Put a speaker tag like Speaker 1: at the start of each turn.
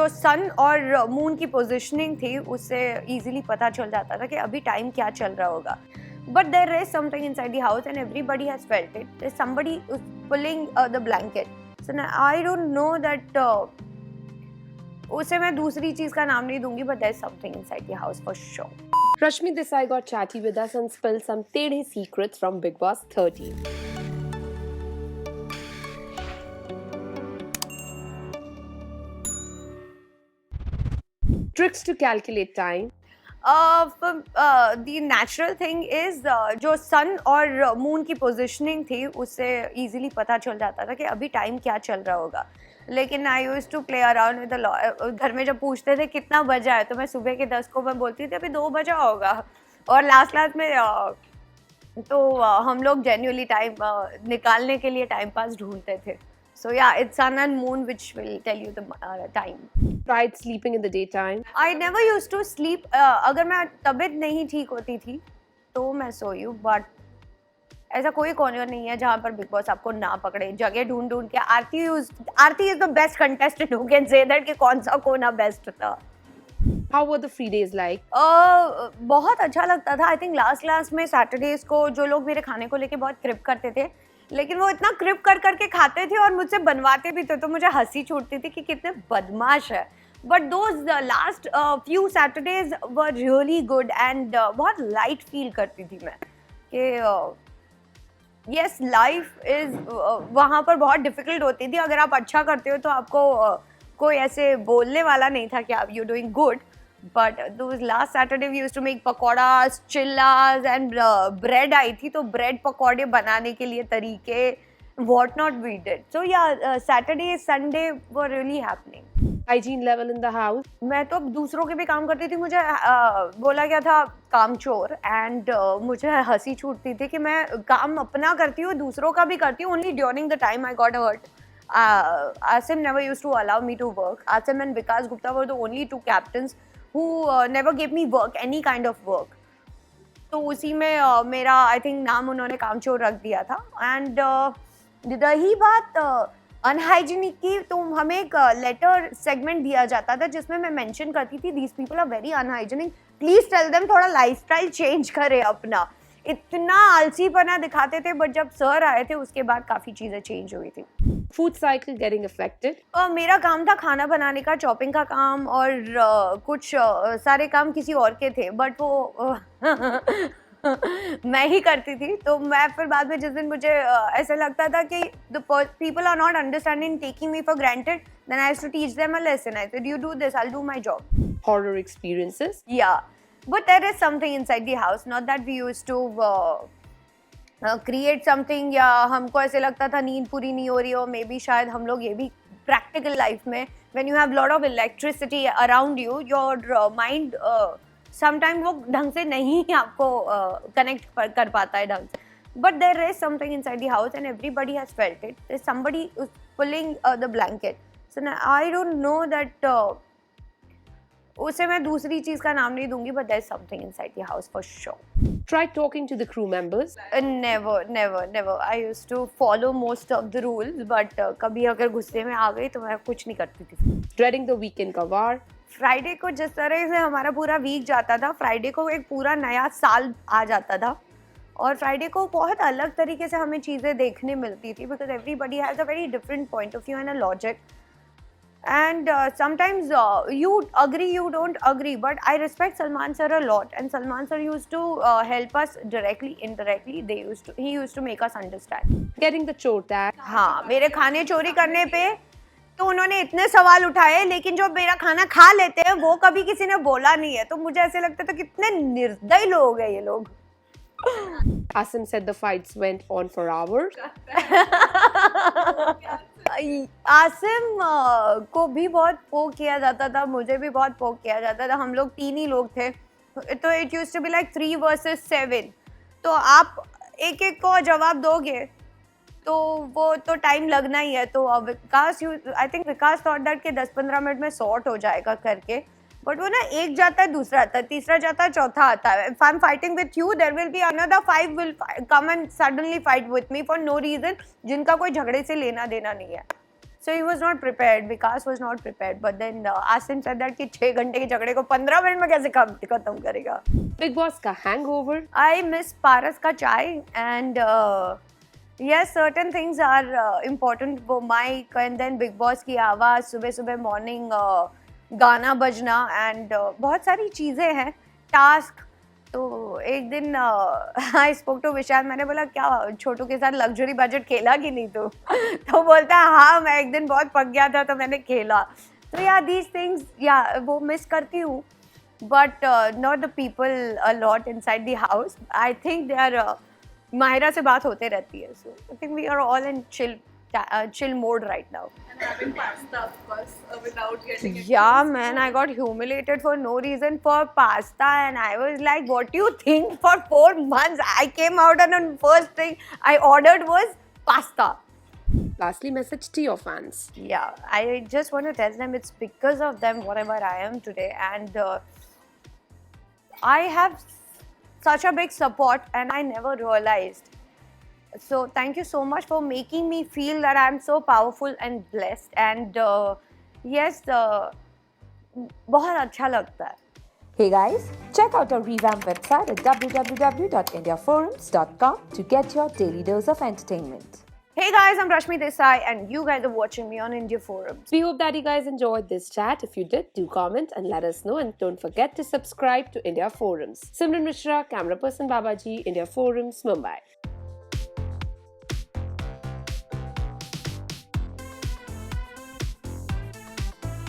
Speaker 1: जो सन और मून की पोजिशनिंग थी उससे इजीली पता चल जाता था कि अभी टाइम क्या चल रहा होगा. But there is something inside the house and everybody has felt it. There is somebody pulling the blanket. So I don't know that उसे मैं दूसरी चीज का नाम नहीं दूंगी, but there is something inside the house for sure.
Speaker 2: Rashmi Desai got chatty with us and spilled some tedhe secrets from Bigg Boss 13. Tricks to calculate time.
Speaker 1: The natural thing is जो सन और moon की positioning थी उससे easily पता चल जाता था कि अभी टाइम क्या चल रहा होगा. लेकिन I used to play around with घर में जब पूछते थे कितना बजा है तो मैं सुबह के 10 को मैं बोलती थी अभी 2 बजा होगा. और लास्ट में तो हम लोग जेन्युइनली टाइम निकालने के लिए टाइम पास ढूंढते थे. So yeah, it's sun and moon which will tell you the time.
Speaker 2: Tried sleeping in the daytime.
Speaker 1: I never used to sleep. अगर मैं तबीयत नहीं ठीक होती थी तो मैं सोई हूँ, बट ऐसा कोई कॉर्नर नहीं है जहाँ पर बिग बॉस आपको ना पकड़े. जगह ढूंढ ढूंढ के Aarti is the best contestant who can say that कि कौन सा कोना बेस्ट था.
Speaker 2: How were the free days like?
Speaker 1: बहुत अच्छा लगता था. आई थिंक लास्ट में सैटरडेज को जो लोग मेरे खाने को लेके बहुत क्रिप करते थे, लेकिन वो इतना क्रिप करके खाते थे और मुझसे बनवाते भी थे तो मुझे हंसी छूटती थी कि कितने बदमाश है. But those last few Saturdays were really good and बहुत लाइट फील करती थी मैं कि यस लाइफ इज वहाँ पर बहुत डिफिकल्ट होती थी. अगर आप अच्छा करते हो तो आपको कोई ऐसे बोलने वाला नहीं था कि आप you doing good. But those last Saturday we used to make pakoras, chillas and bread आई थी तो bread पकौड़े बनाने के लिए तरीके what not we did. So yeah, Saturday, Sunday were really happening.
Speaker 2: Hygiene level in the house.
Speaker 1: मैं तो अब दूसरों के भी काम करती थी. मुझे बोला गया था कामचोर एंड मुझे हंसी छूटती थी कि मैं काम अपना करती हूँ दूसरों का भी करती हूँ. Only during the time I got hurt. Asim never used to allow me to work. Asim and Vikas Gupta were the only 2 captains who never gave me work, any kind of work. तो उसी में मेरा I think नाम उन्होंने कामचोर रख दिया था. एंड रही बात अनहाइजीनिक की, तो हमें एक लेटर सेगमेंट दिया जाता था जिसमें मैं मेंशन करती थी these people are very unhygienic, please tell them थोड़ा लाइफस्टाइल चेंज करे अपना. इतना आलसीपना दिखाते थे, बट जब सर आए थे उसके बाद काफ़ी चीज़ें चेंज हुई थी.
Speaker 2: Food cycle getting affected.
Speaker 1: मेरा काम था खाना बनाने का, चॉपिंग का काम और कुछ सारे काम किसी और के थे, बट वो मैं ही करती थी. तो मैं फिर बाद में जिस दिन मुझे ऐसा लगता था कि the people are not understanding, taking me for granted, then I used to teach them a lesson. I said, you do this, I'll do my job.
Speaker 2: Horror experiences.
Speaker 1: Yeah, but there is something inside the house, not that we used to create something या हमको ऐसे लगता था नींद पूरी नहीं हो रही हो. मे बी शायद हम लोग ये भी प्रैक्टिकल लाइफ में when you have lot of electricity around you, your mind sometime वो ढंग से नहीं आपको कनेक्ट कर पाता है ढंग से. But there is something inside the house and everybody has felt it. There is somebody pulling the blanket. So I don't know that उसे मैं दूसरी चीज का नाम नहीं दूंगी, but there is something inside the house for sure.
Speaker 2: Try talking to the crew members.
Speaker 1: Never. I used to follow most of the rules, but कभी अगर गुस्से में आ गई तो मैं कुछ नहीं करती थी.
Speaker 2: Dreading the weekend का वार.
Speaker 1: फ्राइडे को जिस तरह से हमारा पूरा वीक जाता था, फ्राइडे को एक पूरा नया साल आ जाता था और फ्राइडे को बहुत अलग तरीके से हमें चीज़ें देखने मिलती थी, because everybody has a very different point of view and a logic. And sometimes you agree, you don't agree, but I respect Salman sir a lot, and Salman sir used to help us directly, indirectly. He used to make us understand.
Speaker 2: Getting the chore tag.
Speaker 1: हाँ, मेरे खाने चोरी करने पे तो उन्होंने इतने सवाल उठाए, लेकिन जो मेरा खाना खा लेते हैं वो कभी किसी ने बोला नहीं है. तो मुझे ऐसे लगता था कितने निर्दयी लोग हैं ये लोग.
Speaker 2: Asim said the fights went on for hours.
Speaker 1: Asim को भी बहुत पोक किया जाता था, मुझे भी बहुत पोक किया जाता था. हम लोग 3 ही लोग थे, तो it used to be like 3 versus 7. तो आप एक एक को जवाब दोगे तो वो तो टाइम लगना ही है. तो Vikas I think Vikas thought that कि 10-15 मिनट में सॉर्ट हो जाएगा करके, बट वो ना एक जाता है, दूसरा आता है, तीसरा जाता है, चौथा आता है. If I am fighting with you, there will be another 5 will come and suddenly fight with me for no reason, जिनका कोई झगड़े से लेना देना नहीं है. So he was not prepared. Vikas was not prepared. But then Asim said that कि 6 घंटे के झगड़े को 15 मिनट में कैसे खत्म करेगा?
Speaker 2: Big Boss का hangover.
Speaker 1: I miss Paras ka chai, and yes, certain things are important. वो mic and then Big Boss की आवाज़, सुबह सुबह morning गाना बजना and बहुत सारी चीज़ें हैं. Task. तो एक दिन आई स्पोक टू विशाल, मैंने बोला क्या छोटू के साथ लग्जरी बजट खेला कि नहीं तू? तो बोलता है हाँ, मैं एक दिन बहुत पक गया था तो मैंने खेला. तो या दीज थिंग्स या वो मिस करती हूँ, but not the people a lot inside the house. I think they are Mahira से बात होते रहती है, so I think we are all in chill mode right now.
Speaker 3: And having pasta, of course, without getting it.
Speaker 1: Yeah, man, I got humiliated for no reason for pasta, and I was like, what do you think? For 4 months, I came out and the first thing I ordered was pasta.
Speaker 2: Lastly, message to your fans.
Speaker 1: Yeah, I just want to tell them it's because of them whatever I am today, and I have such a big support and I never realized. So thank you so much for making me feel that I'm so powerful and blessed, and yes, बहुत अच्छा लगता है.
Speaker 4: Hey guys, check out our revamped website at www.indiaforums.com to get your daily dose of entertainment.
Speaker 1: Hey guys, I'm Rashmi Desai and you guys are watching me on India Forums.
Speaker 2: We hope that you guys enjoyed this chat. If you did, do comment and let us know. And don't forget to subscribe to India Forums. Simran Mishra, camera person Babaji, India Forums, Mumbai.